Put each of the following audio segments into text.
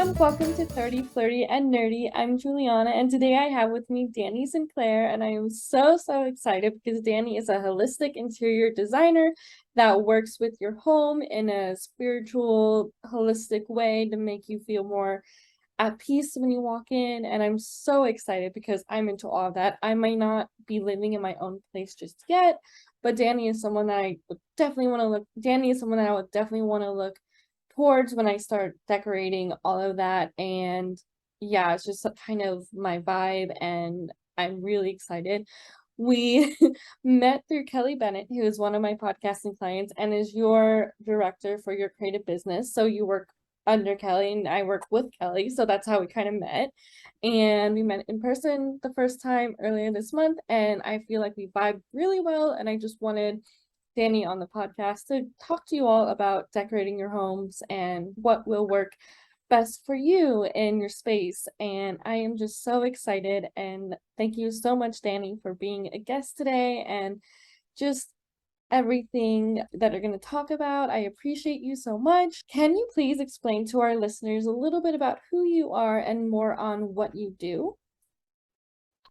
everyone, welcome to 30, Flirty, and Nerdy. I'm Juliana, and today I have with me Danni Sinclair, and I am so excited because Danni is a holistic interior designer that works with your home in a spiritual, holistic way to make you feel more at peace when you walk in. And I'm so excited because I'm into all of that. I might not be living in my own place just yet, but Danni is someone that I would definitely want to look towards when I start decorating all of that. And yeah, it's just kind of my vibe, and I'm really excited. We met through Kelly Bennett, who is one of my podcasting clients and is your director for your creative business. So you work under Kelly and I work with Kelly. So that's how we kind of met. And we met in person the first time earlier this month, and I feel like we vibed really well. And I just wanted Danni on the podcast to talk to you all about decorating your homes and what will work best for you in your space. And I am just so excited, and thank you so much, Danni, for being a guest today and just everything that you're going to talk about. I appreciate you so much. Can you please explain to our listeners a little bit about who you are and more on what you do?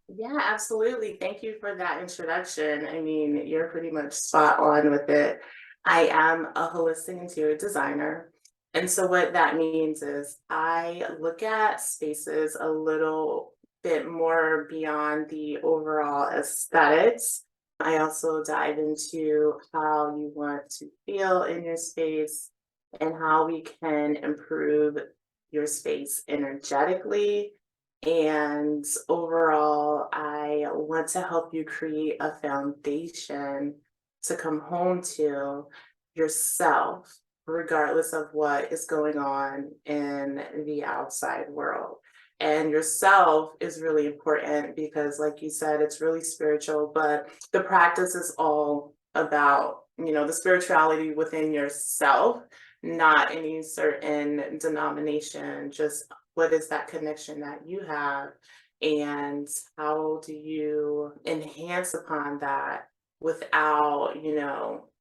Yeah, absolutely. Thank you for that introduction. I mean, you're pretty much spot on with it. I am a holistic interior designer. And so, what that means is I look at spaces a little bit more beyond the overall aesthetics. I also dive into how you want to feel in your space and how we can improve your space energetically, and overall, I want to help you create a foundation to come home to yourself, regardless of what is going on in the outside world. And yourself is really important because, like you said, it's really spiritual, but the practice is all about, the spirituality within yourself, not any certain denomination, just what is that connection that you have, and how do you enhance upon that without,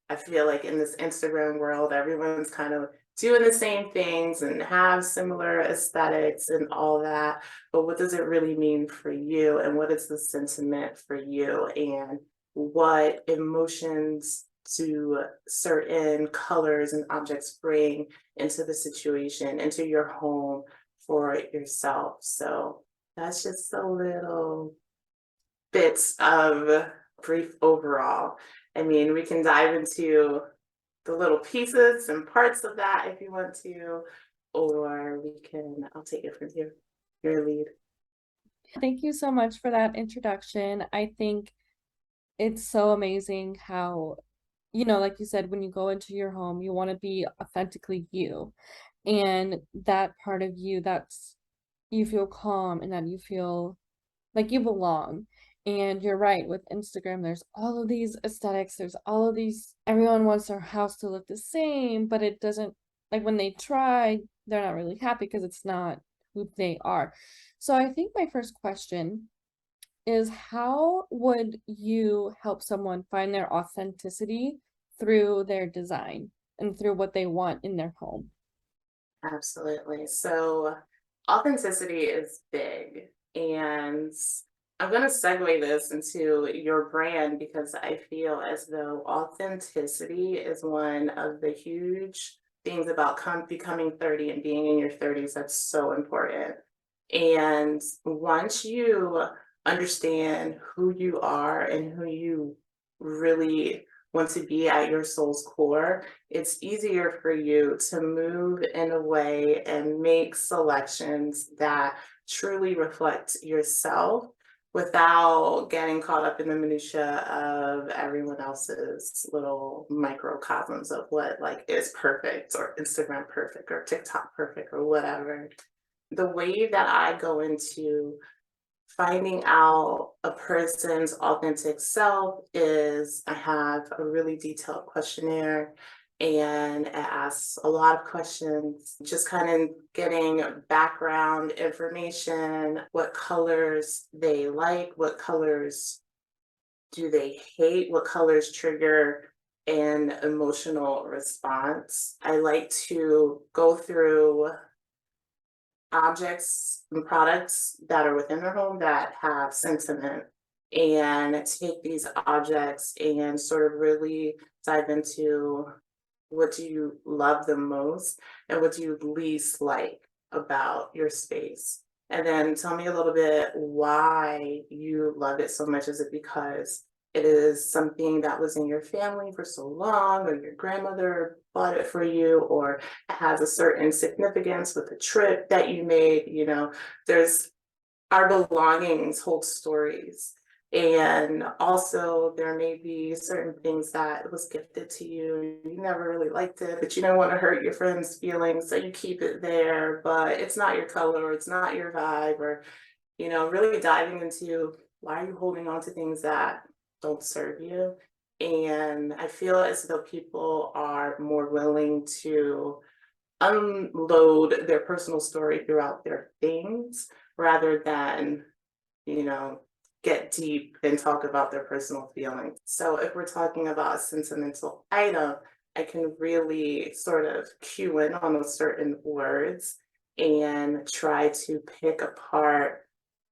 I feel like in this Instagram world, everyone's kind of doing the same things and have similar aesthetics and all that. But what does it really mean for you? And what is the sentiment for you? And what emotions do certain colors and objects bring into the situation, into your home, for yourself? So that's just a little bits of brief overall. I mean, we can dive into the little pieces and parts of that if you want to, or I'll take it from here, your lead. Thank you so much for that introduction. I think it's so amazing how, like you said, when you go into your home, you want to be authentically you. And that part of you, that's you feel calm and that you feel like you belong. And you're right, with Instagram, there's all of these aesthetics, there's all of these, everyone wants their house to look the same, but it doesn't, like when they try, they're not really happy because it's not who they are. So I think my first question is, how would you help someone find their authenticity through their design and through what they want in their home? Absolutely. So authenticity is big. And I'm going to segue this into your brand because I feel as though authenticity is one of the huge things about becoming 30 and being in your 30s that's so important. And once you understand who you are and who you really want to be at your soul's core, it's easier for you to move in a way and make selections that truly reflect yourself without getting caught up in the minutia of everyone else's little microcosms of what like is perfect or Instagram perfect or TikTok perfect or whatever. The way that I go into finding out a person's authentic self is I have a really detailed questionnaire, and it asks a lot of questions, just kind of getting background information, what colors they like, what colors do they hate, what colors trigger an emotional response. I like to go through objects and products that are within their home that have sentiment, and take these objects and sort of really dive into what do you love the most and what do you least like about your space. And then tell me a little bit why you love it so much. Is it because it is something that was in your family for so long, or your grandmother bought it for you, or it has a certain significance with a trip that you made? There's our belongings hold stories. And also, there may be certain things that was gifted to you. You never really liked it, but you don't want to hurt your friend's feelings, so you keep it there, but it's not your color, or it's not your vibe, or, really diving into why are you holding on to things that don't serve you. And I feel as though people are more willing to unload their personal story throughout their things rather than, you know, get deep and talk about their personal feelings. So if we're talking about a sentimental item, I can really sort of cue in on those certain words and try to pick apart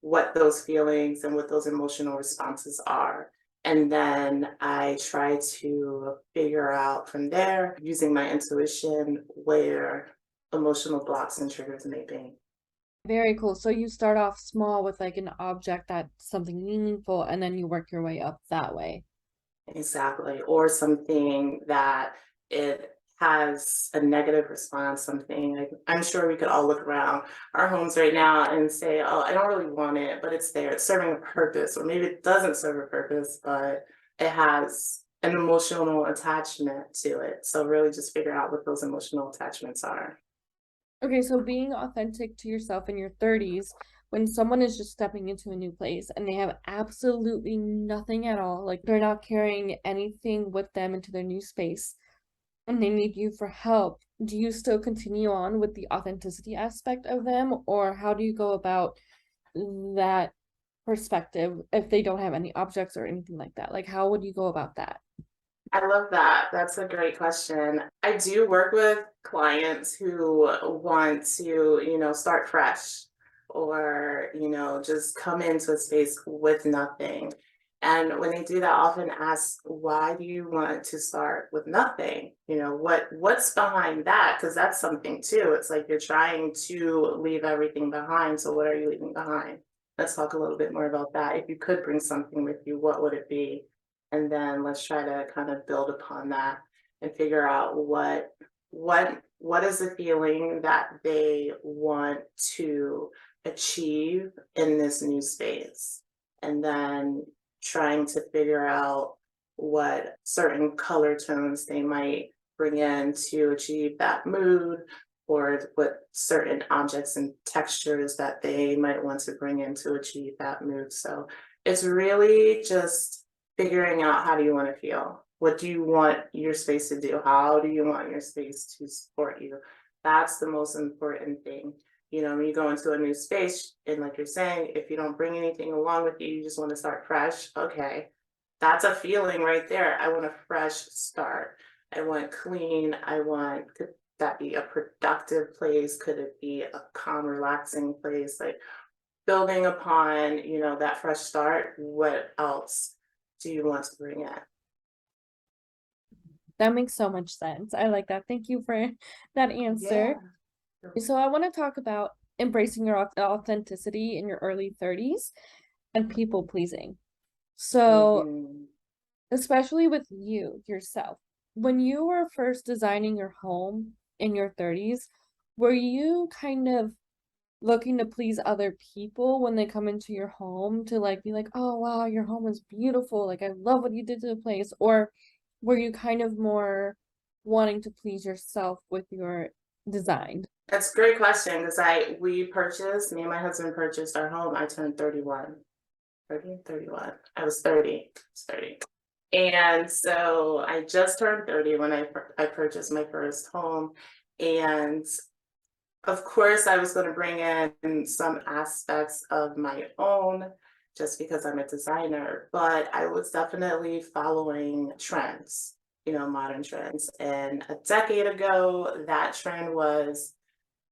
what those feelings and what those emotional responses are. And then I try to figure out from there, using my intuition, where emotional blocks and triggers may be. Very cool. So you start off small with like an object that's something meaningful, and then you work your way up that way. Exactly. Or something that it has a negative response, something like, I'm sure we could all look around our homes right now and say, oh, I don't really want it, but it's there. It's serving a purpose. Or maybe it doesn't serve a purpose, but it has an emotional attachment to it. So really just figure out what those emotional attachments are. Okay, so being authentic to yourself in your 30s, when someone is just stepping into a new place and they have absolutely nothing at all, like they're not carrying anything with them into their new space, and they need you for help, do you still continue on with the authenticity aspect of them, or how do you go about that perspective if they don't have any objects or anything like that? Like, how would you go about that? I love that. That's a great question. I do work with clients who want to, start fresh, or, just come into a space with nothing. And when they do that, I often ask, why do you want to start with nothing? What's behind that? Because that's something too. It's like you're trying to leave everything behind. So what are you leaving behind? Let's talk a little bit more about that. If you could bring something with you, what would it be? And then let's try to kind of build upon that and figure out what is the feeling that they want to achieve in this new space. And then trying to figure out what certain color tones they might bring in to achieve that mood, or what certain objects and textures that they might want to bring in to achieve that mood. So it's really just figuring out, how do you want to feel? What do you want your space to do? How do you want your space to support you? That's the most important thing. When you go into a new space, and like you're saying, if you don't bring anything along with you, you just want to start fresh. Okay, that's a feeling right there. I want a fresh start. I want clean. Could that be a productive place? Could it be a calm, relaxing place? Like, building upon, that fresh start, what else do you want to bring in? That makes so much sense. I like that. Thank you for that answer. Yeah. So I want to talk about embracing your authenticity in your early 30s and people pleasing. So, Mhm. especially with you yourself, when you were first designing your home in your 30s, were you kind of looking to please other people when they come into your home to like be like, oh wow, your home is beautiful, like I love what you did to the place? Or were you kind of more wanting to please yourself with your design? That's a great question, because me and my husband purchased our home. I turned 31. 30, 31. I was 30. I was 30. And so I just turned 30 when I purchased my first home. And of course, I was going to bring in some aspects of my own, just because I'm a designer, but I was definitely following trends, modern trends. And a decade ago, that trend was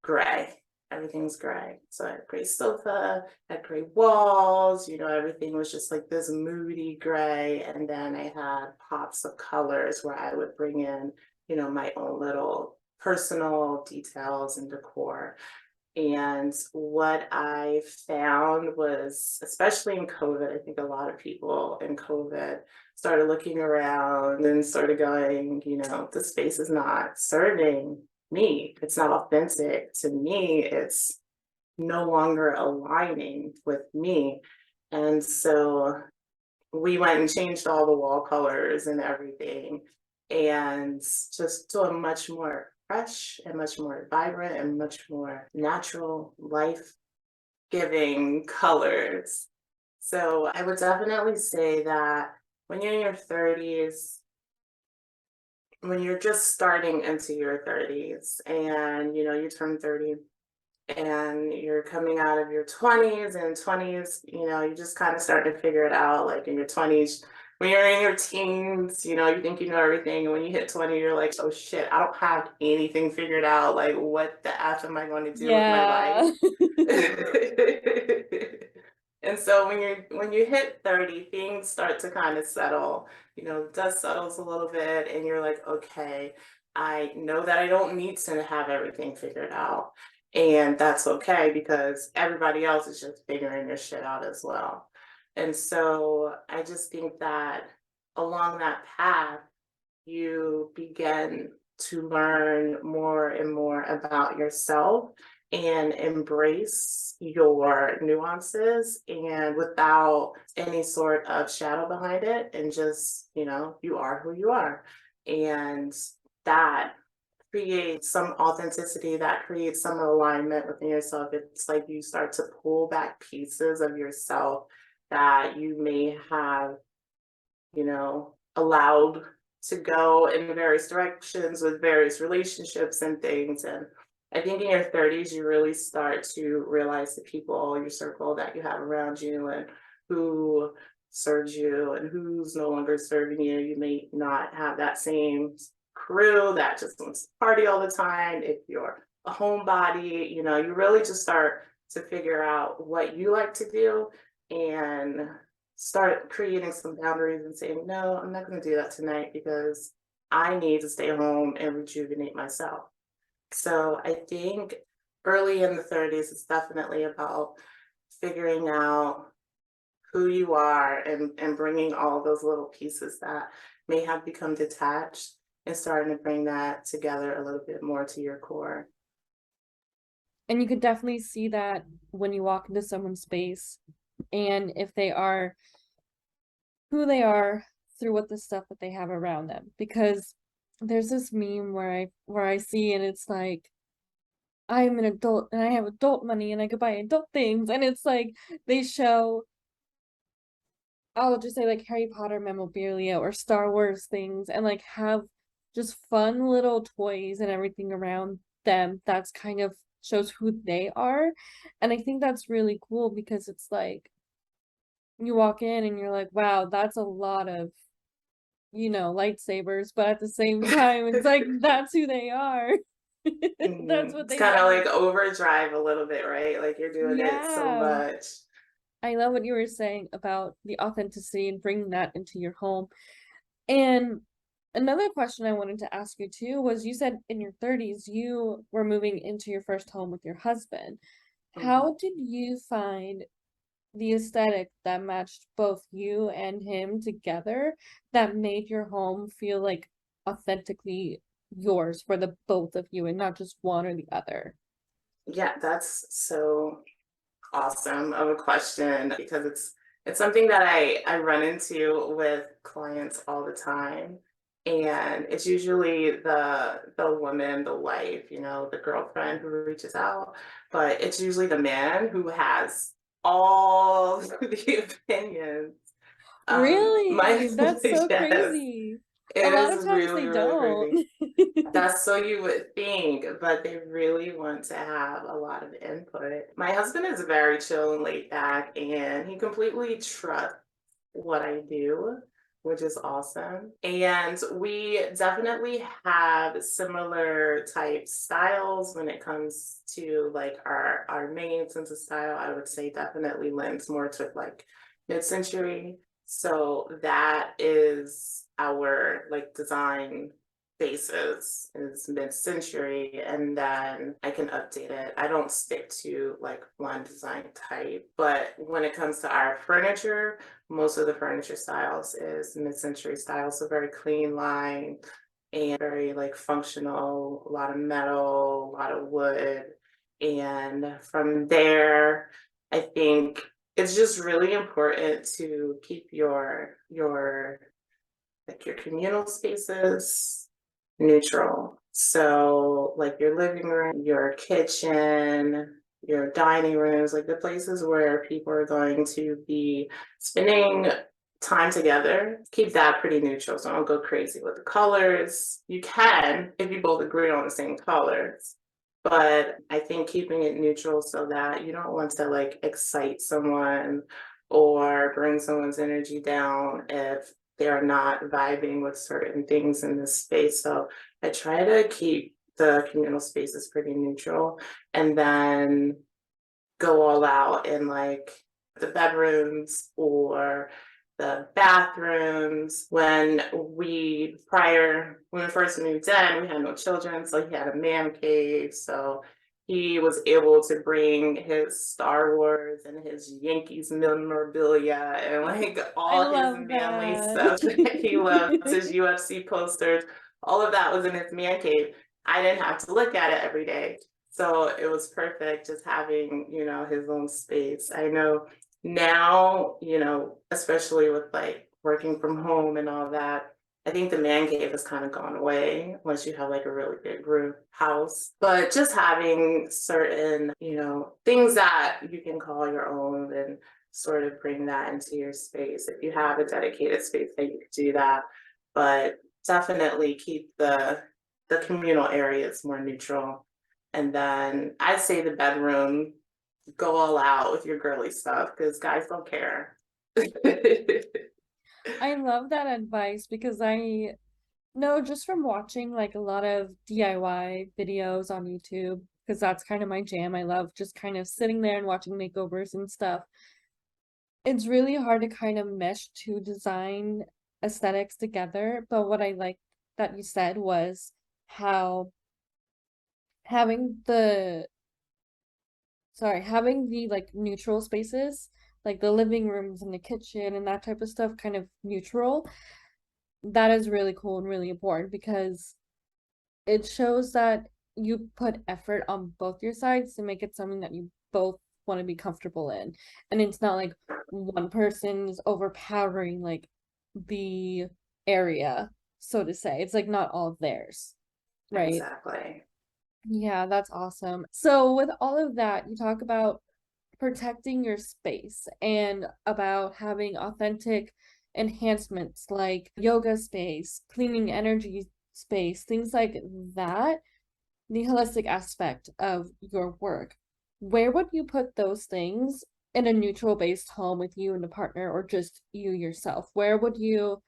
gray. everything's gray. So I had a gray sofa, had gray walls, everything was just like this moody gray. And then I had pops of colors where I would bring in, my own little personal details and decor. And what I found was, especially in COVID, I think a lot of people in COVID started looking around and started going, the space is not serving me. It's not authentic to me. It's no longer aligning with me. And so we went and changed all the wall colors and everything, and just to a much more fresh and much more vibrant and much more natural, life giving colors. So I would definitely say that when you're in your 30s, when you're just starting into your 30s and you turn 30 and you're coming out of your 20s, and 20s, you just kind of start to figure it out. Like in your 20s, when you're in your teens, you think you know everything. And when you hit 20, you're like, oh shit, I don't have anything figured out. Like, what the F am I going to do with my life? Yeah. And so when you hit 30, things start to kind of settle. Dust settles a little bit, and you're like, okay, I know that I don't need to have everything figured out. And that's okay because everybody else is just figuring their shit out as well. And so I just think that along that path, you begin to learn more and more about yourself and embrace your nuances and without any sort of shadow behind it, and just you are who you are. And that creates some authenticity, that creates some alignment within yourself. It's like you start to pull back pieces of yourself that you may have allowed to go in various directions with various relationships and things. And I think in your 30s, you really start to realize the people, your circle that you have around you, and who serves you and who's no longer serving you. You may not have that same crew that just wants to party all the time. If you're a homebody, you really just start to figure out what you like to do and start creating some boundaries and saying, no, I'm not going to do that tonight because I need to stay home and rejuvenate myself. So I think early in the 30s, it's definitely about figuring out who you are, and bringing all those little pieces that may have become detached and starting to bring that together a little bit more to your core. And you could definitely see that when you walk into someone's space, and if they are who they are through what the stuff that they have around them. Because there's this meme where I see, and it's like, I'm an adult and I have adult money and I could buy adult things, and it's like they show, I'll just say, like, Harry Potter memorabilia or Star Wars things, and like have just fun little toys and everything around them that's kind of shows who they are. And I think that's really cool because it's like you walk in and you're like, wow, that's a lot of, lightsabers, but at the same time, it's like that's who they are. That's what It's they kind of have. like overdrive a little bit, right? Like you're doing it so Yeah. much. I love what you were saying about the authenticity and bringing that into your home. And another question I wanted to ask you too was, you said in your 30s you were moving into your first home with your husband. Mhm. How did you find the aesthetic that matched both you and him together, that made your home feel like authentically yours for the both of you and not just one or the other? Yeah, that's so awesome of a question because it's something that I run into with clients all the time. And it's usually the woman, the wife, the girlfriend who reaches out, but it's usually the man who has all the opinions. Really? My That's so yes, crazy. A it lot is of times really, they really don't. crazy. That's so you would think, but they really want to have a lot of input. My husband is very chill and laid back, and he completely trusts what I do. which is awesome. And we definitely have similar type styles when it comes to like our main sense of style. I would say definitely lends more to like mid-century. So that is our like design basis is mid-century, and then I can update it. I don't stick to like one design type, but when it comes to our furniture, most of the furniture styles is mid-century style, so very clean line and very like functional, a lot of metal, a lot of wood. And from there, I think it's just really important to keep your like your communal spaces neutral. So like your living room, your kitchen, your dining rooms, like the places where people are going to be spending time together, keep that pretty neutral. So don't go crazy with the colors. You can if you both agree on the same colors. But I think keeping it neutral so that you don't want to like excite someone or bring someone's energy down if they're not vibing with certain things in this space. So I try to keep the communal spaces pretty neutral and then go all out in like the bedrooms or the bathrooms. When we first moved in, we had no children, so he had a man cave. So he was able to bring his Star Wars and his Yankees memorabilia and like I all his love manly that. stuff that he loves, his UFC posters, all of that was in his man cave. I didn't have to look at it every day. So it was perfect just having, his own space. I know now, especially with like working from home and all that, I think the man cave has kind of gone away unless you have like a really big roof house. But just having certain, things that you can call your own and sort of bring that into your space. If you have a dedicated space that you could do that. But definitely keep the communal areas more neutral. And then I'd say the bedroom, go all out with your girly stuff because guys don't care. I love that advice because I know just from watching like a lot of DIY videos on YouTube, because that's kind of my jam. I love just kind of sitting there and watching makeovers and stuff. It's really hard to kind of mesh two design aesthetics together, but what I like that you said was how having the having the like neutral spaces, like the living rooms and the kitchen and that type of stuff kind of neutral, that is really cool and really important because it shows that you put effort on both your sides to make it something that you both want to be comfortable in. And it's not like one person's overpowering like the area, so to say. It's like not all of theirs, right? Exactly. Yeah, that's awesome. So with all of that, you talk about protecting your space and about having authentic enhancements like yoga space, cleaning energy space, things like that, the holistic aspect of your work. Where would you put those things in a neutral based home with you and a partner or just you yourself? Where would you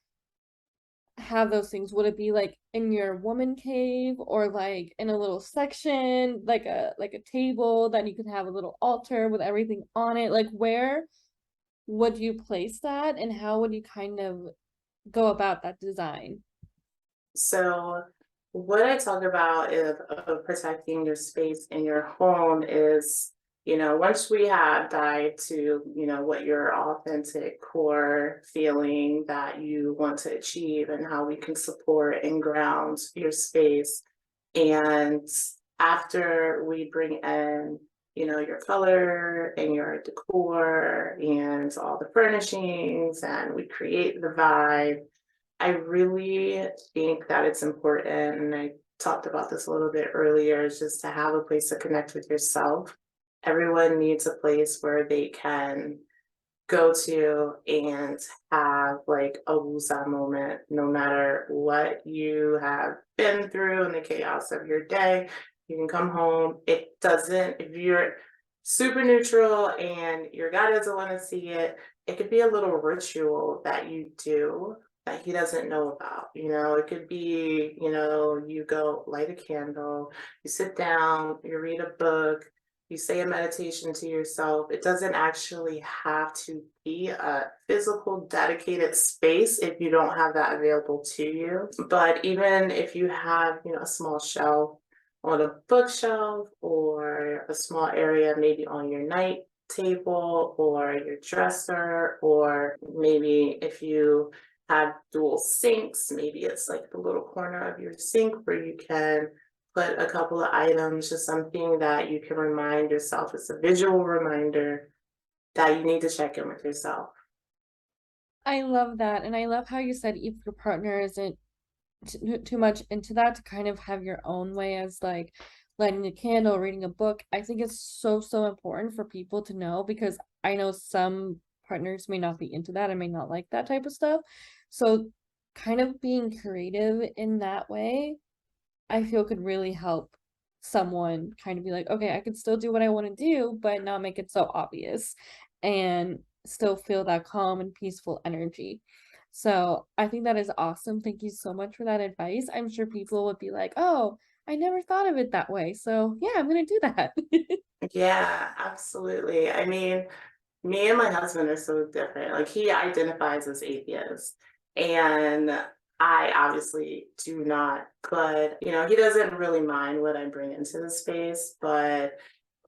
have those things? Would it be like in your woman cave or like in a little section, like a table that you could have a little altar with everything on it? Like where would you place that and how would you kind of go about that design? So what I talk about of protecting your space in your home is, once we have dive to, what your authentic core feeling that you want to achieve and how we can support and ground your space. And after we bring in, your color and your decor and all the furnishings and we create the vibe, I really think that it's important, and I talked about this a little bit earlier, is just to have a place to connect with yourself. Everyone needs a place where they can go to and have like a woosah moment, no matter what you have been through in the chaos of your day. You can come home. It doesn't, if you're super neutral and your guy doesn't want to see it, it could be a little ritual that you do that he doesn't know about. It could be, you go light a candle, you sit down, you read a book, you say a meditation to yourself. It doesn't actually have to be a physical, dedicated space if you don't have that available to you. But even if you have, a small shelf on a bookshelf or a small area maybe on your night table or your dresser, or maybe if you have dual sinks, maybe it's like the little corner of your sink where you can put a couple of items, just something that you can remind yourself. It's a visual reminder that you need to check in with yourself. I love that, and I love how you said if your partner isn't too much into that, to kind of have your own way as like lighting a candle, reading a book. I think it's so, so important for people to know because I know some partners may not be into that and may not like that type of stuff. So kind of being creative in that way, I feel could really help someone kind of be like, okay, I can still do what I want to do, but not make it so obvious and still feel that calm and peaceful energy. So I think that is awesome. Thank you so much for that advice. I'm sure people would be like, oh, I never thought of it that way. So yeah, I'm gonna do that. Yeah, absolutely. I mean, me and my husband are so different. Like, he identifies as atheist, and I obviously do not. But, he doesn't really mind what I bring into the space. But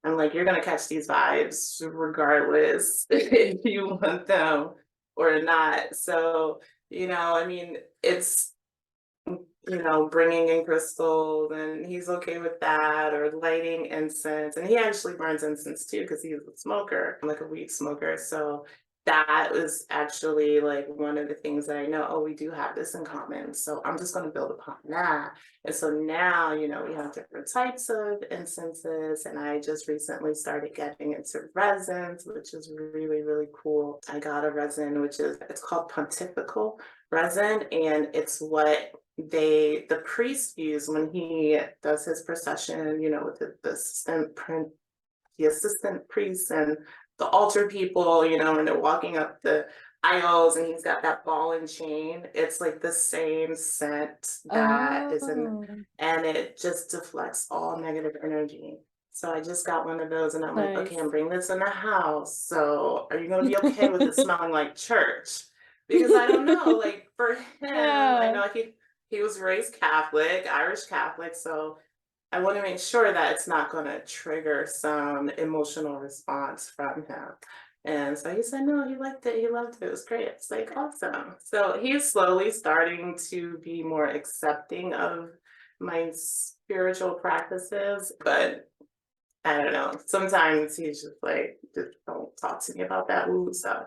I'm like, you're gonna catch these vibes regardless if you want them or not. So, I mean, it's bringing in crystals, and he's okay with that, or lighting incense. And he actually burns incense too, because he's a smoker, like a weed smoker. So that was actually like one of the things that I know, oh, we do have this in common. So I'm just going to build upon that. And so now, we have different types of incenses. And I just recently started getting into resins, which is really, really cool. I got a resin, it's called pontifical resin, and it's what the priest use when he does his procession, with the assistant priests and the altar people, and they're walking up the aisles, and he's got that ball and chain. It's like the same scent that is in, Oh, and it just deflects all negative energy. So I just got one of those, and I'm like, okay, I'm nice. bringing this in the house. So are you going to be okay with it smelling like church? Because I don't know, like for him, I Yeah. know he was raised Catholic, Irish Catholic, so I want to make sure that it's not going to trigger some emotional response from him. And so he said, no, he liked it. He loved it. It was great. It's like, awesome. So he's slowly starting to be more accepting of my spiritual practices. But I don't know. Sometimes he's just like, just don't talk to me about that woo stuff.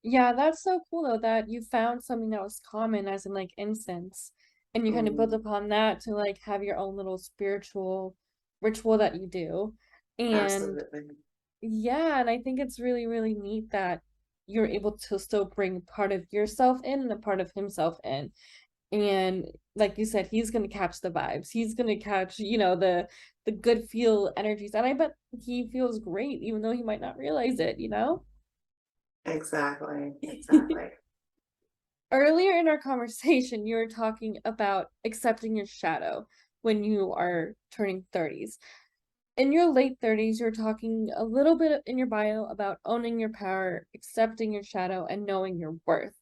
Yeah, that's so cool though that you found something that was common as in like incense and you kind of build Mm, upon that to like have your own little spiritual ritual that you do. And absolutely. yeah, and I think it's really, really neat that you're able to still bring part of yourself in and a part of himself in. And like you said, he's gonna catch the vibes. He's gonna catch, the good feel energies. And I bet he feels great, even though he might not realize it, you know? Exactly. Exactly. Earlier in our conversation, you were talking about accepting your shadow when you are turning 30s. In your late 30s, you're talking a little bit in your bio about owning your power, accepting your shadow, and knowing your worth.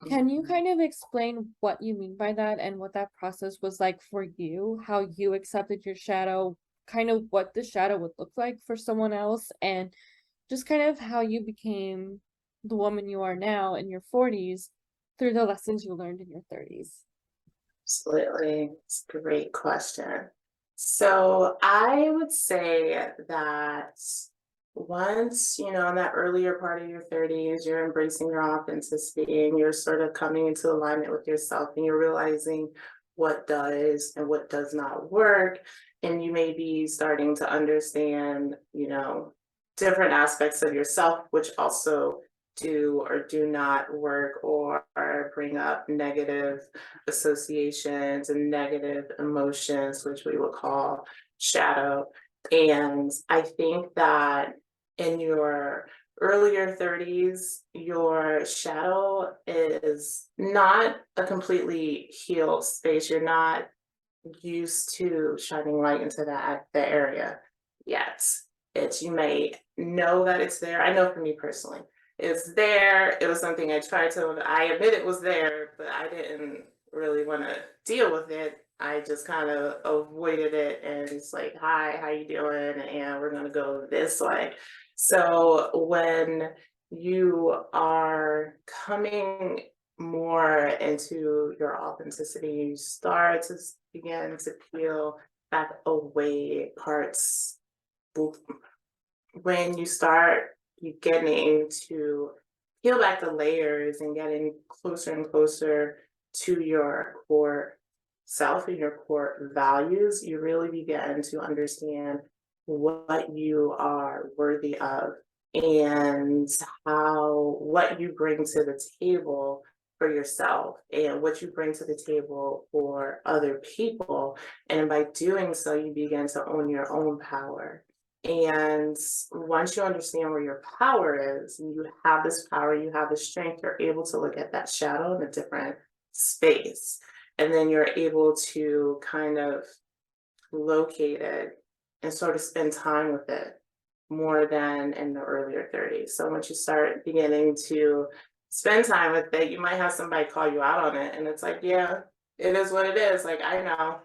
Can you Mhm. kind of explain what you mean by that and what that process was like for you, how you accepted your shadow, kind of what the shadow would look like for someone else, and just kind of how you became the woman you are now in your 40s through the lessons you learned in your 30s? Absolutely. It's a great question. So I would say that once, in that earlier part of your 30s, you're embracing your authenticity, and you're sort of coming into alignment with yourself, and you're realizing what does and what does not work. And you may be starting to understand, different aspects of yourself, which also do or do not work, or bring up negative associations and negative emotions, which we would call shadow. And I think that in your earlier 30s, your shadow is not a completely healed space. You're not used to shining light into the area yet. It's you may know that it's there. I know for me personally, it's there. It was something I tried to. I admit it was there, but I didn't really want to deal with it. I just kind of avoided it, and it's like, "Hi, how you doing?" And we're gonna go this way. So when you are coming more into your authenticity, you start to begin to peel back away parts. When you start beginning to peel back the layers and getting closer and closer to your core self and your core values, you really begin to understand what you are worthy of and how what you bring to the table for yourself and what you bring to the table for other people. And by doing so, you begin to own your own power. And once you understand where your power is, and you have this power, you have the strength, you're able to look at that shadow in a different space. And then you're able to kind of locate it and sort of spend time with it more than in the earlier 30s. So once you start beginning to spend time with it, you might have somebody call you out on it. And it's like, yeah, it is what it is. Like, I know.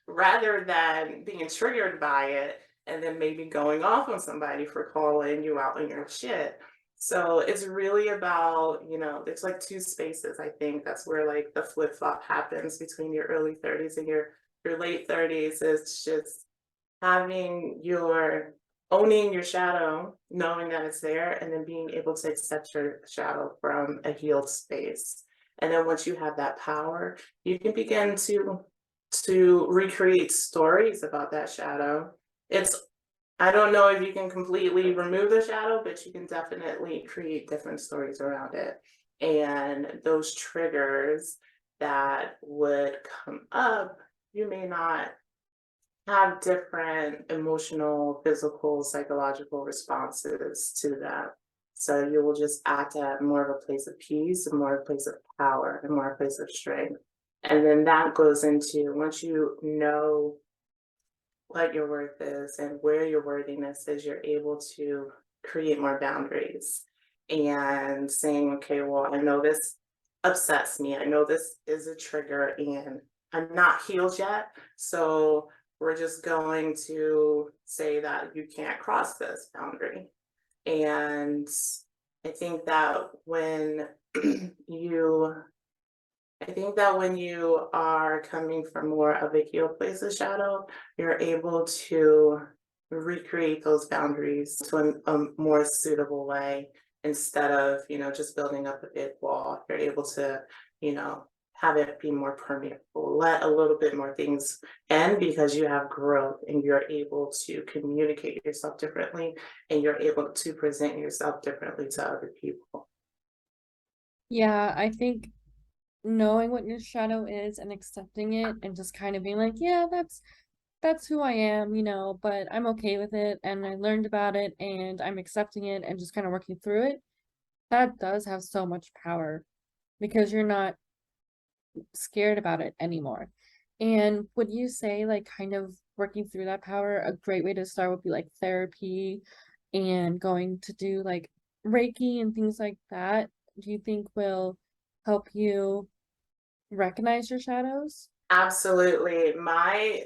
Rather than being triggered by it and then maybe going off on somebody for calling you out on your shit. So it's really about, there's like two spaces. I think that's where like the flip flop happens between your early 30s and your late 30s. It's just having your owning your shadow, knowing that it's there, and then being able to accept your shadow from a healed space. And then once you have that power, you can begin to recreate stories about that shadow. It's I don't know if you can completely remove the shadow, but you can definitely create different stories around it. And those triggers that would come up, you may not have different emotional, physical, psychological responses to that. So you will just act at more of a place of peace and more of a place of power and more a place of strength. And then that goes into once you know what your worth is and where your worthiness is, you're able to create more boundaries and saying, okay, well, I know this upsets me. I know this is a trigger and I'm not healed yet. So we're just going to say that you can't cross this boundary. And I think that when you I think that when you are coming from more of a healed place of shadow, you're able to recreate those boundaries to a more suitable way instead of, just building up a big wall. You're able to, you know, have it be more permeable, let a little bit more things in because you have growth and you're able to communicate yourself differently and you're able to present yourself differently to other people. Yeah, I think knowing what your shadow is and accepting it and just kind of being like, yeah, that's who I am, but I'm okay with it and I learned about it and I'm accepting it and just kind of working through it. That does have so much power because you're not scared about it anymore. And would you say like kind of working through that power, a great way to start would be like therapy and going to do like Reiki and things like that? Do you think will help you recognize your shadows? Absolutely.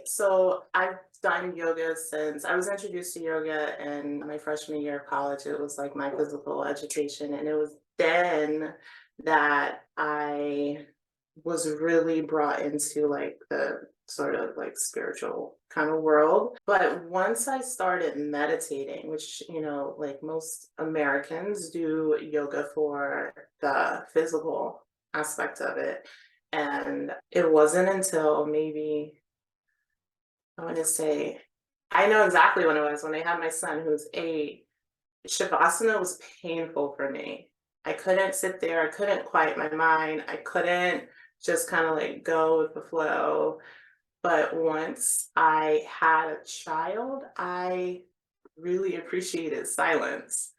So I've done yoga since I was introduced to yoga in my freshman year of college. It was like my physical education. And it was then that I was really brought into like the sort of like spiritual kind of world. But once I started meditating, which, like most Americans do yoga for the physical aspect of it. And it wasn't until maybe, I want to say, I know exactly when it was when I had my son who's 8. Shavasana was painful for me. I couldn't sit there. I couldn't quiet my mind. I couldn't just kind of like go with the flow. But once I had a child, I really appreciated silence.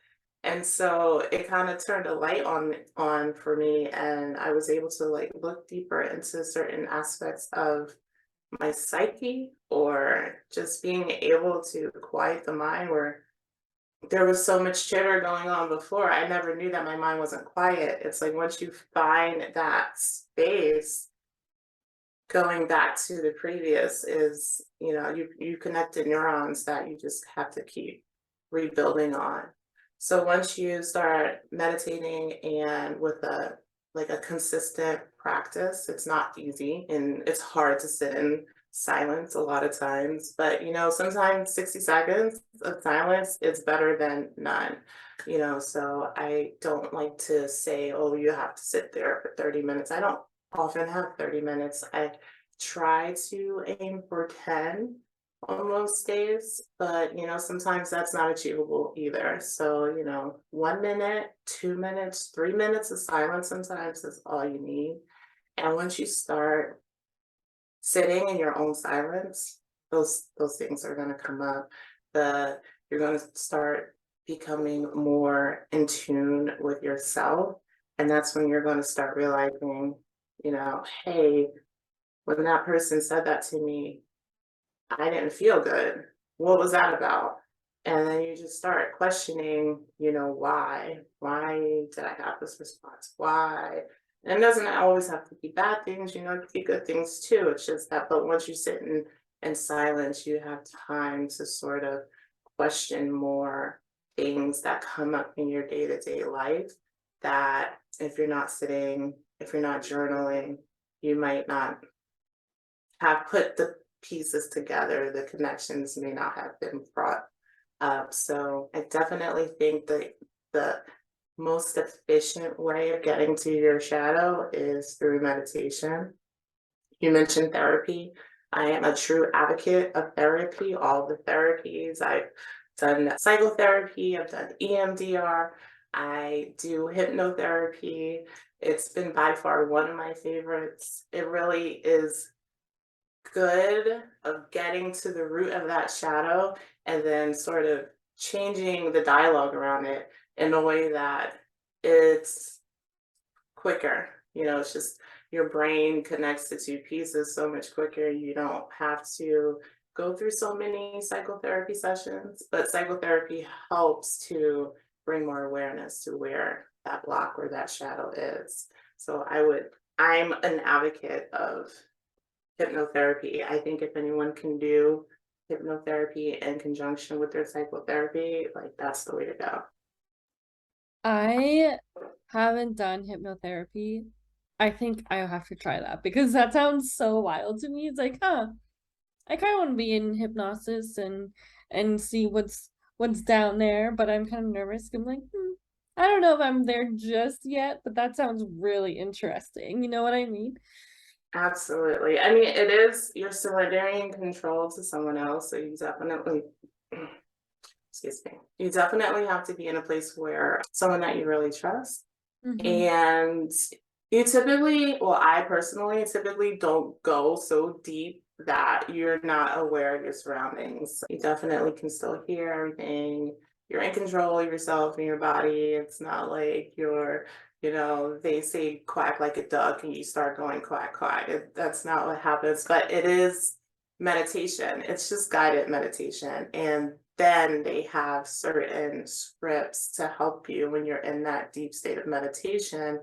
And so it kind of turned a light on for me, and I was able to like look deeper into certain aspects of my psyche, or just being able to quiet the mind where there was so much chitter going on before. I never knew that my mind wasn't quiet. It's like once you find that space, going back to the previous is, you connected neurons that you just have to keep rebuilding on. So once you start meditating and with a consistent practice, it's not easy and it's hard to sit in silence a lot of times, but sometimes 60 seconds of silence is better than none. So I don't like to say, oh, you have to sit there for 30 minutes. I don't often have 30 minutes. I try to aim for 10 on most days, but sometimes that's not achievable either. So, 1 minute, 2 minutes, 3 minutes of silence sometimes is all you need. And once you start sitting in your own silence, those things are gonna come up. The You're gonna start becoming more in tune with yourself. And that's when you're gonna start realizing, hey, when that person said that to me, I didn't feel good. What was that about? And then you just start questioning, why? Why did I have this response? Why? And it doesn't always have to be bad things, it could be good things too. It's just that, but once you sit in silence, you have time to sort of question more things that come up in your day-to-day life that if you're not sitting, if you're not journaling, you might not have put the pieces together, the connections may not have been brought up. So I definitely think that the most efficient way of getting to your shadow is through meditation. You mentioned therapy. I am a true advocate of therapy, all the therapies. I've done psychotherapy, I've done EMDR, I do hypnotherapy. It's been by far one of my favorites. It really is good of getting to the root of that shadow and then sort of changing the dialogue around it in a way that it's quicker. It's just your brain connects the two pieces so much quicker. You don't have to go through so many psychotherapy sessions, but psychotherapy helps to bring more awareness to where that block or that shadow is. So I'm an advocate of hypnotherapy. I think if anyone can do hypnotherapy in conjunction with their psychotherapy, like that's the way to go. I haven't done hypnotherapy. I think I'll have to try that because that sounds so wild to me. It's like, huh, I kind of want to be in hypnosis and see what's down there, but I'm kind of nervous. I'm like, I don't know if I'm there just yet, but that sounds really interesting. You know what I mean? Absolutely. I mean, it is, you're surrendering control to someone else. So you definitely, excuse me, you definitely have to be in a place where someone that you really trust. Hmm. And I personally typically don't go so deep that you're not aware of your surroundings. You definitely can still hear everything. You're in control of yourself and your body. It's not like they say quack like a duck and you start going quack, quack. That's not what happens, but it is meditation. It's just guided meditation. And then they have certain scripts to help you when you're in that deep state of meditation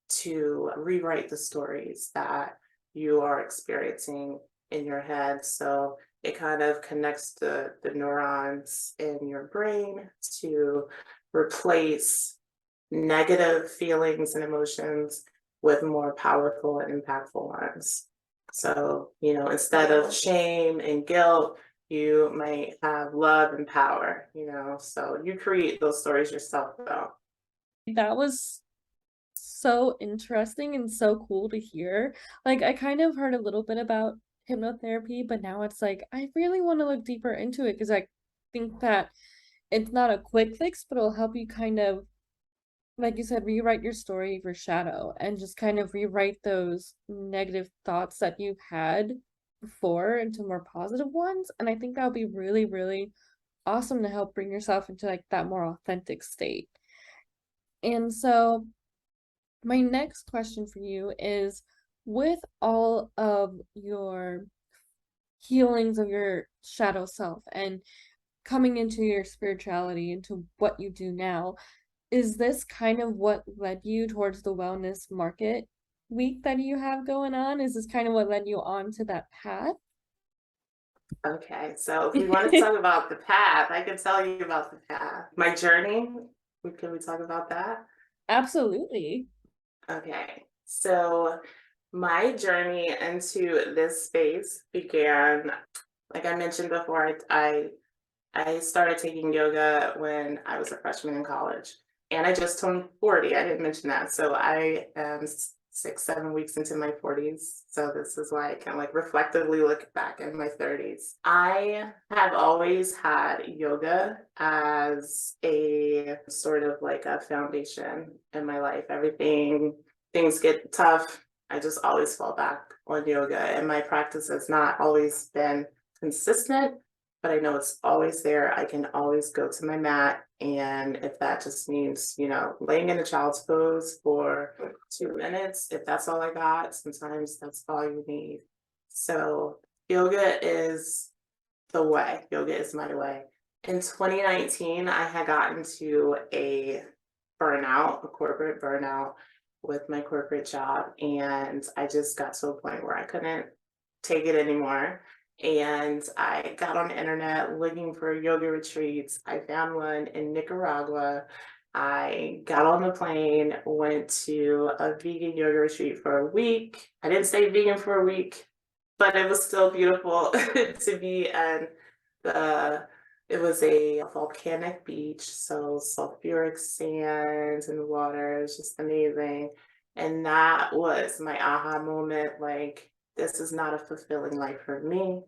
to rewrite the stories that you are experiencing in your head. So it kind of connects the neurons in your brain to replace negative feelings and emotions with more powerful and impactful ones. So, instead of shame and guilt, you might have love and power, so you create those stories yourself though. That was so interesting and so cool to hear. Like, I kind of heard a little bit about hypnotherapy, but now it's like I really want to look deeper into it because I think that it's not a quick fix, but it'll help you kind of, like you said, rewrite your story of your shadow and just kind of rewrite those negative thoughts that you've had before into more positive ones. And I think that'll be really, really awesome to help bring yourself into like that more authentic state. And so my next question for you is, with all of your healings of your shadow self and coming into your spirituality, into what you do now, is this kind of what led you towards the wellness market week that you have going on? Is this kind of what led you on to that path? Okay, so if we want to talk about the path, I can tell you about the path. My journey, can we talk about that? Absolutely. Okay, so my journey into this space began, like I mentioned before, I started taking yoga when I was a freshman in college, and I just turned 40. I didn't mention that. So I am 6, 7 weeks into my 40s. So this is why I can like reflectively look back in my 30s. I have always had yoga as a sort of like a foundation in my life. Things get tough. I just always fall back on yoga, and my practice has not always been consistent, but I know it's always there. I can always go to my mat. And if that just means, laying in a child's pose for 2 minutes, if that's all I got, sometimes that's all you need. So yoga is the way. Yoga is my way. In 2019, I had gotten to a corporate burnout with my corporate job. And I just got to a point where I couldn't take it anymore. And I got on the internet looking for yoga retreats. I found one in Nicaragua. I got on the plane, went to a vegan yoga retreat for a week. I didn't stay vegan for a week, but it was still beautiful to be in the it was a volcanic beach, so sulfuric sands and water. It was just amazing. And that was my aha moment. Like, this is not a fulfilling life for me.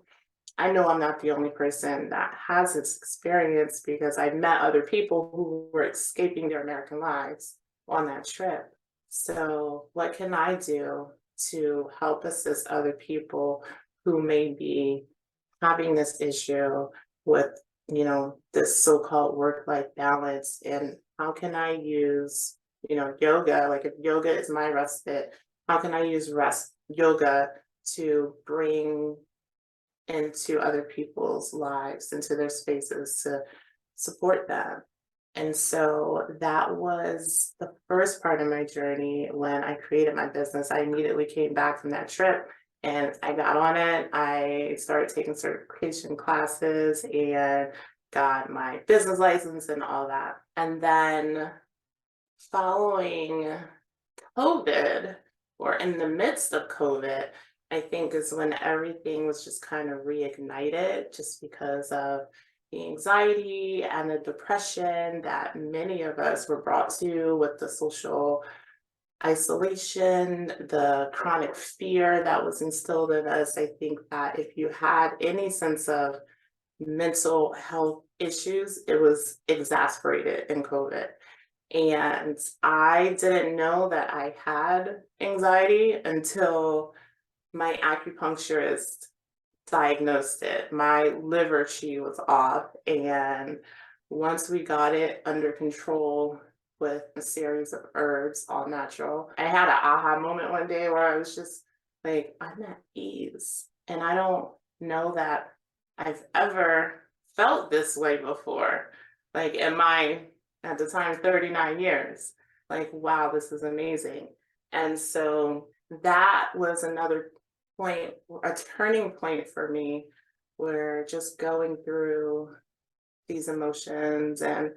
I know I'm not the only person that has this experience because I've met other people who were escaping their American lives on that trip. So, what can I do to help assist other people who may be having this issue with, this so-called work-life balance? And how can I use, yoga? Like, if yoga is my respite, how can I use rest yoga to bring into other people's lives, into their spaces, to support them? And so that was the first part of my journey. When I created my business, I immediately came back from that trip and I got on it. I started taking certification classes and got my business license and all that. And then following COVID, or in the midst of COVID, I think is when everything was just kind of reignited, just because of the anxiety and the depression that many of us were brought to with the social isolation, the chronic fear that was instilled in us. I think that if you had any sense of mental health issues, it was exacerbated in COVID. And I didn't know that I had anxiety until my acupuncturist diagnosed it. My liver chi was off. And once we got it under control with a series of herbs, all natural, I had an aha moment one day where I was just like, I'm at ease. And I don't know that I've ever felt this way before. Like, in my, at the time, 39 years. Like, wow, this is amazing. And so that was another point, a turning point for me, where just going through these emotions and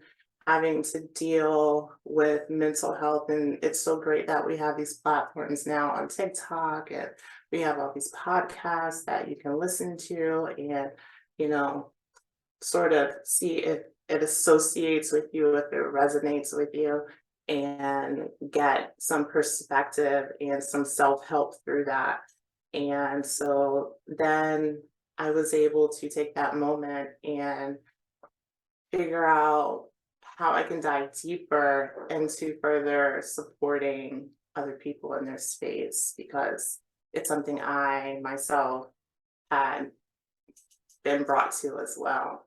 having to deal with mental health. And it's so great that we have these platforms now on TikTok, and we have all these podcasts that you can listen to and, you know, sort of see if it associates with you, if it resonates with you, and get some perspective and some self-help through that. And so then I was able to take that moment and figure out how I can dive deeper into further supporting other people in their space, because it's something I myself had been brought to as well.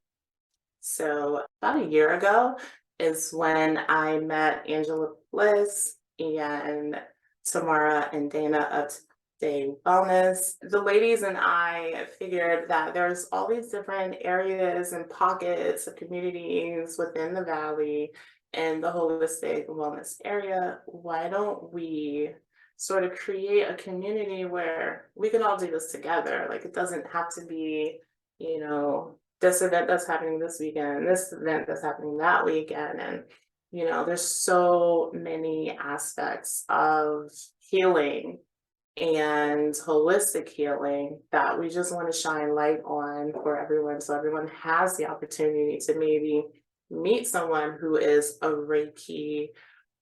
So about a year ago, is when I met Angela Bliss and Tamara and Dana of Today Wellness. The ladies and I figured that there's all these different areas and pockets of communities within the valley and the holistic wellness area. Why don't we sort of create a community where we can all do this together? Like, it doesn't have to be, this event that's happening this weekend, this event that's happening that weekend. And, there's so many aspects of healing and holistic healing that we just want to shine light on for everyone, so everyone has the opportunity to maybe meet someone who is a Reiki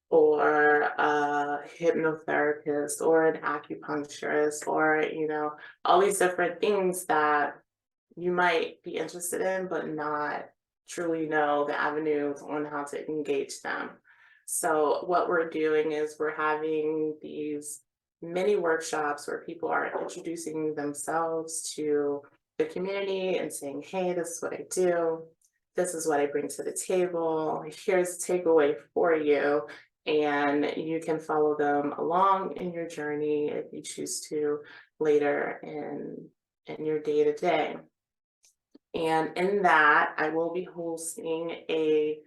or a hypnotherapist or an acupuncturist, or all these different things that you might be interested in but not truly know the avenues on how to engage them. So what we're doing is we're having these mini workshops where people are introducing themselves to the community and saying, hey, this is what I do, this is what I bring to the table, here's a takeaway for you. And you can follow them along in your journey if you choose to later in your day to day. And in that, I will be hosting a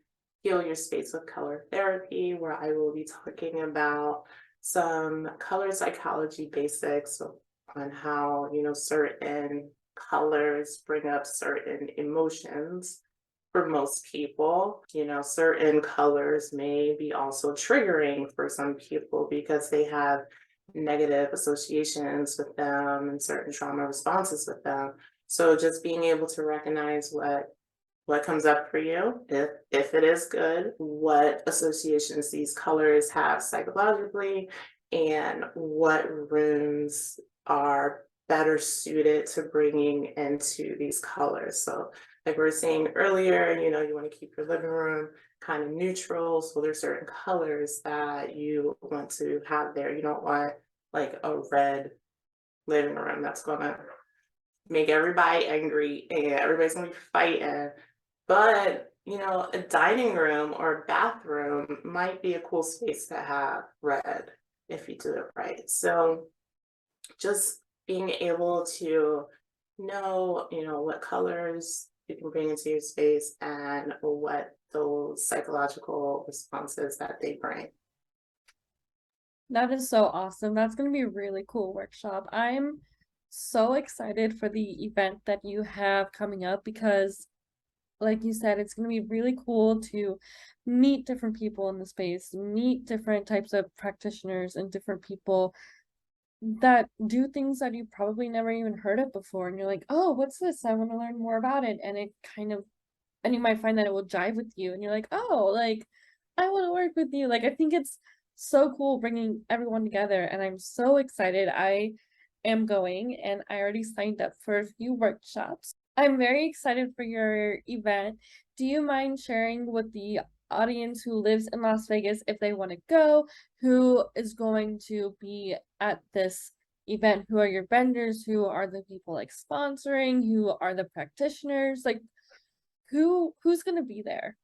Heal Your Space with Color Therapy, where I will be talking about some color psychology basics on how, certain colors bring up certain emotions for most people. Certain colors may be also triggering for some people because they have negative associations with them and certain trauma responses with them. So just being able to recognize what comes up for you, if it is good, what associations these colors have psychologically, and what rooms are better suited to bringing into these colors. So like we were saying earlier, you want to keep your living room kind of neutral. So there's certain colors that you want to have there. You don't want like a red living room that's gonna make everybody angry and everybody's gonna be fighting. But a dining room or bathroom might be a cool space to have red if you do it right. So just being able to know, what colors you can bring into your space and what those psychological responses that they bring. That is so awesome. That's going to be a really cool workshop. I'm so excited for the event that you have coming up because, like you said, it's going to be really cool to meet different people in the space, meet different types of practitioners and different people that do things that you probably never even heard of before. And you're like, oh, what's this? I want to learn more about it. And you might find that it will jive with you. And you're like, oh, like, I want to work with you. Like, I think it's so cool bringing everyone together. And I'm so excited. I am going and I already signed up for a few workshops. I'm very excited for your event. Do you mind sharing with the audience who lives in Las Vegas if they want to go, who is going to be at this event? Who are your vendors? Who are the people like sponsoring? Who are the practitioners? Like who's going to be there?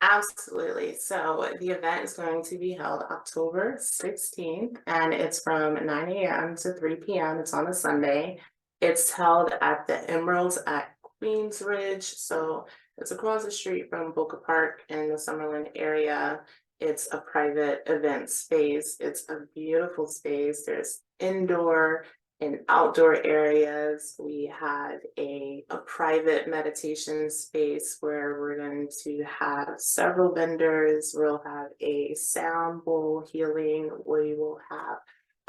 Absolutely. So the event is going to be held October 16th, and it's from 9 a.m. to 3 p.m. It's on a Sunday. It's held at the Emeralds at Queensridge. So it's across the street from Boca Park in the Summerlin area. It's a private event space. It's a beautiful space. There's indoor and outdoor areas. We have a private meditation space where we're going to have several vendors. We'll have a sound bowl healing. We will have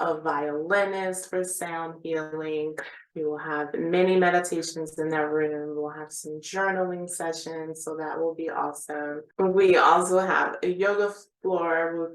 a violinist for sound healing. We will have many meditations in that room. We'll have some journaling sessions, so that will be awesome. We also have a yoga floor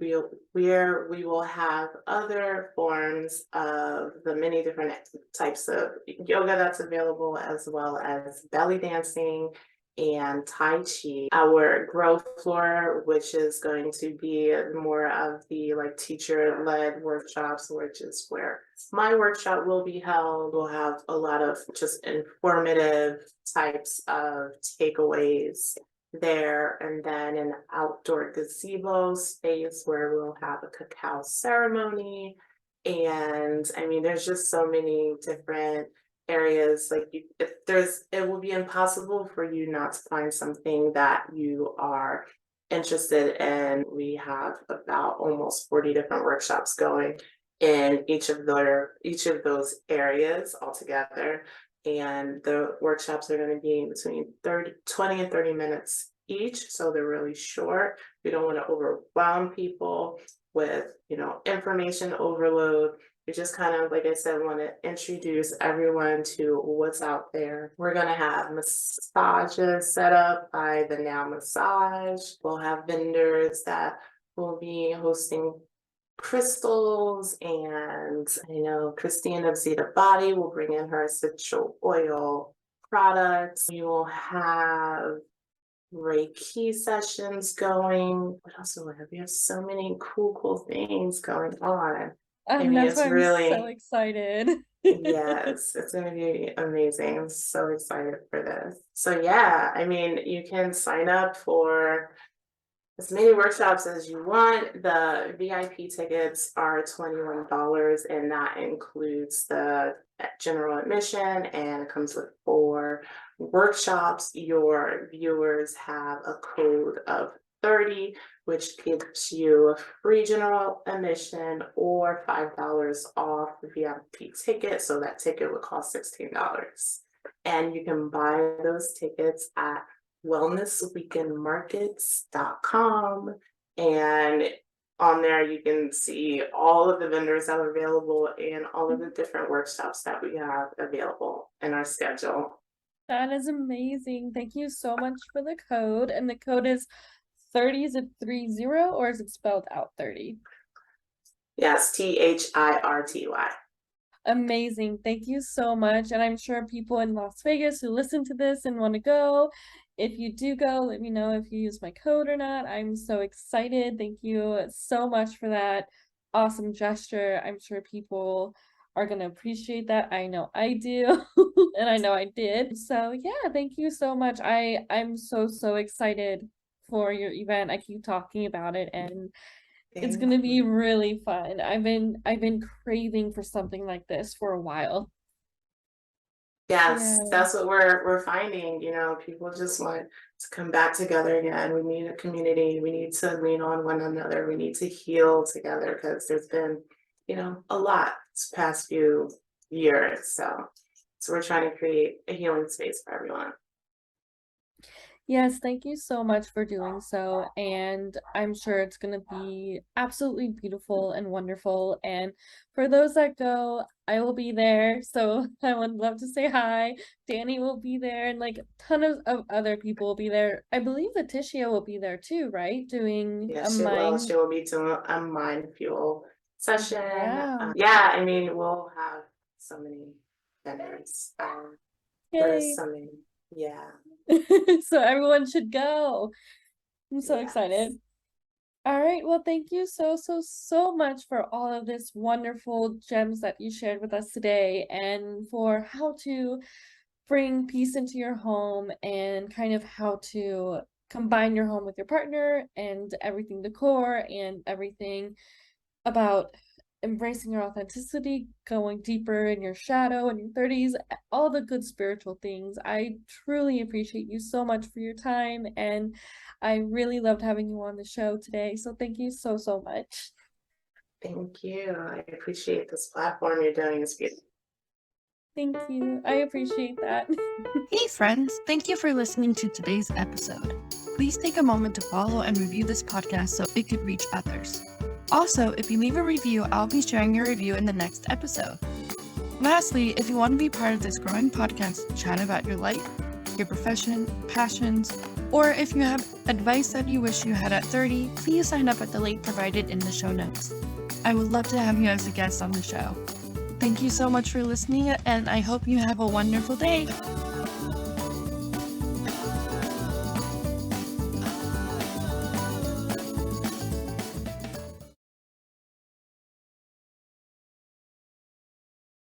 where we will have other forms of the many different types of yoga that's available, as well as belly dancing and Tai Chi. Our growth floor, which is going to be more of the like teacher-led workshops, which is where my workshop will be held. We'll have a lot of just informative types of takeaways there, and then an outdoor gazebo space where we'll have a cacao ceremony. And I mean, there's just so many different areas. Like, it will be impossible for you not to find something that you are interested in. We have about almost 40 different workshops going in each of those areas altogether. And the workshops are going to be between 20 and 30 minutes each, so they're really short. We don't want to overwhelm people with, information overload. We just kind of, like I said, want to introduce everyone to what's out there. We're going to have massages set up by the Now Massage. We'll have vendors that will be hosting crystals, and I know Christine of Zeta Body will bring in her essential oil products. We will have Reiki sessions going. What else do we have? We have so many cool things going on. I mean, That's it's why I'm so really, excited. yes, it's going to be amazing. I'm so excited for this. So yeah, I mean, you can sign up for as many workshops as you want. The VIP tickets are $21, and that includes the general admission, and it comes with 4 workshops. Your viewers have a code of 30, which gives you a free general admission or $5 off the VIP ticket. So that ticket would cost $16. And you can buy those tickets at wellnessweekendmarkets.com, and on there you can see all of the vendors that are available and all of the different workshops that we have available in our schedule. That is amazing. Thank you so much for the code. And the code is 30. Is it 30, or is it spelled out 30? Yes, THIRTY. Amazing. Thank you so much. And I'm sure people in Las Vegas who listen to this and want to go, if you do go, let me know if you use my code or not. I'm so excited. Thank you so much for that awesome gesture. I'm sure people are going to appreciate that. I know I do. And I know I did. So yeah, thank you so much. I'm so excited for your event. I keep talking about it, and it's Thank gonna be you. really fun. I've been craving for something like this for a while. Yes, Yeah. that's what we're finding. People just want to come back together again. We need a community. We need to lean on one another. We need to heal together, because there's been, a lot this past few years. So we're trying to create a healing space for everyone. Yes, thank you so much for doing so. And I'm sure it's gonna be absolutely beautiful and wonderful. And for those that go, I will be there. So I would love to say hi. Danny will be there, and like a ton of other people will be there. I believe Letitia will be there too, right? Doing a Yes, she will. mind. She will be doing a mind fuel session. Wow. Yeah, I mean, we'll have so many vendors. There's Yay. so many. Yeah. So everyone should go. I'm so Yes. excited. All right. Well, thank you so much for all of this wonderful gems that you shared with us today, and for how to bring peace into your home, and kind of how to combine your home with your partner, and everything decor and everything about embracing your authenticity, going deeper in your shadow in your 30s, all the good spiritual things. I truly appreciate you so much for your time, and I really loved having you on the show today. So thank you so much. Thank you. I appreciate this platform you're doing. It's beautiful. Thank you. I appreciate that. Hey friends, thank you for listening to today's episode. Please take a moment to follow and review this podcast so it could reach others. Also, if you leave a review, I'll be sharing your review in the next episode. Lastly, if you want to be part of this growing podcast, chat about your life, your profession, passions, or if you have advice that you wish you had at 30, please sign up at the link provided in the show notes. I would love to have you as a guest on the show. Thank you so much for listening, and I hope you have a wonderful day.